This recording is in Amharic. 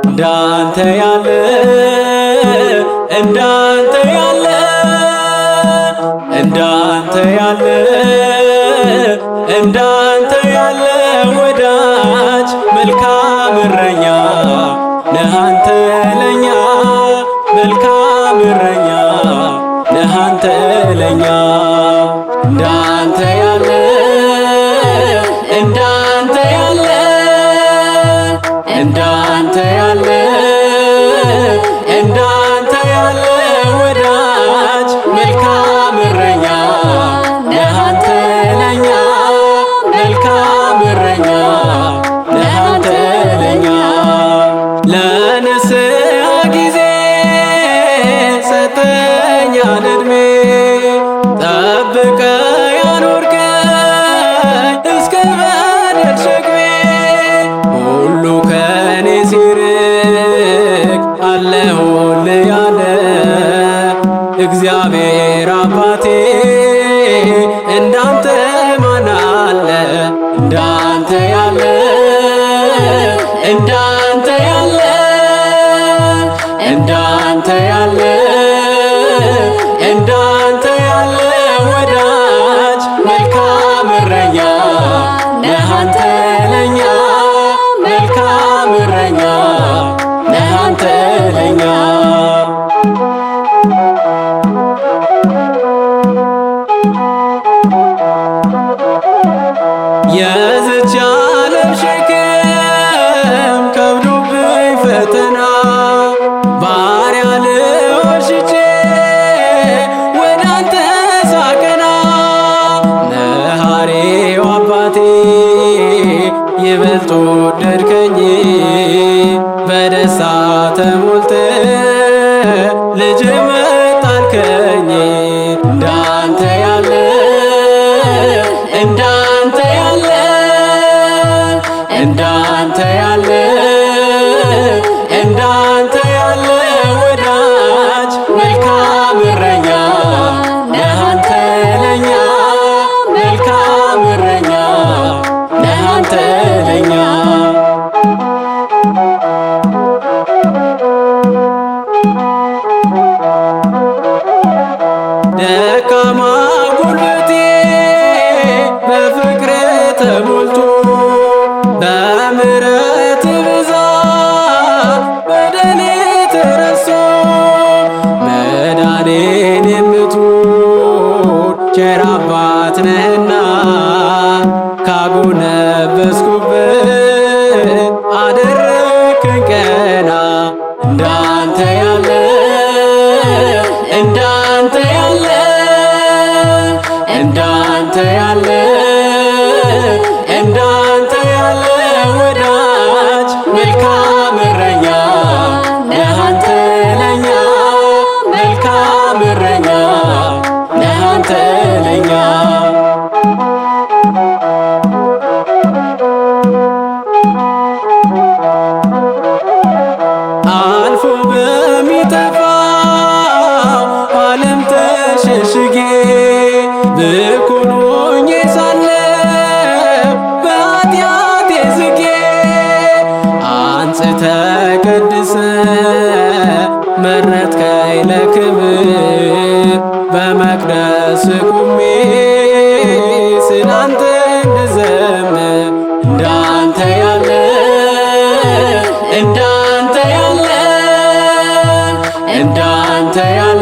እንዳንተ ያለ እንዳንተ ያለ እንዳንተ ያለ እንዳንተ ያለ ወዳጅ መልካም እረኛ ነህ አንተ ለኛ መልካም እረኛ ነህ አንተ ለኛ እንዳንተ ያለ እንዳንተ ያለ እንዳንተ ያለ እንዳንተ ያለ ወዳጅ መልካም እረኛ ነህ አንተ ለኛ መልካም እረኛ ነህ አንተ ለኛ ለንስሐ ጊዜ ሰጠኛን ዕድሜ ጠብቀ ያኖርከኝ እስከ በደል ሸክሜ ሁሉ ከኔ ሲርቅ አለሁልህ ያለ እግዚአብሔር አባቴ እንዳንተ ማን አለ እንዳንተ ያለ እንዳንተ ያለ እንዳንተ ያለ እንዳንተ ያለ ወዳጅ መልካም እረኛ ነህ አንተ ለኛ መልካም እረኛ ነህ አንተ ለኛ የዝች ዓለም ሸክም ከብዶብኝ ፈተና ባሪያ ልሆን ሽጬ ወደ አንተ ሳቀና ነሃሪው አባቴ ይበልጥ ወደድከኝ በደስታ ተሞልተ ልጅ መጣልከኝ እንዳንተ ያለ እንዳንተ ያለ እንዳንተ ያለ እንዳንተ ያለ ወዳጅ መልካም እረኛ ነህ አንተ ለኛ መልካም እረኛ ነህ አንተ ለኛ ደካማ ጉልበቴ በፍቅር ተሞልቶ በምሕረት ብዛት በደሌ ተረስቶ መዳኔን የምትወድ ቸር አባት ነህና ካጎነበስኩበት አደረግከኝ ቀና እንዳንተ ያለ እንዳንተ ያለ እንዳንተ ያለ እንዳንተ ያለ ወዳጅ መልካም እረኛ ነህ አንተ ለኛ መልካም እረኛ ነህ አንተ ለኛ አልፎ በሚጠፋው ዓለም ተሸሽጌ ብኩን ሆኜ ሳለሁ በኃጢአቴ ዝጌ አንጽተህ ቀድሰህ መረጥከኝ ለክብር በመቅደስ ቆሜ ስላንተ እንድዘምር እንዳንተ ያለ እንዳንተ ያለ እንዳንተ ያለ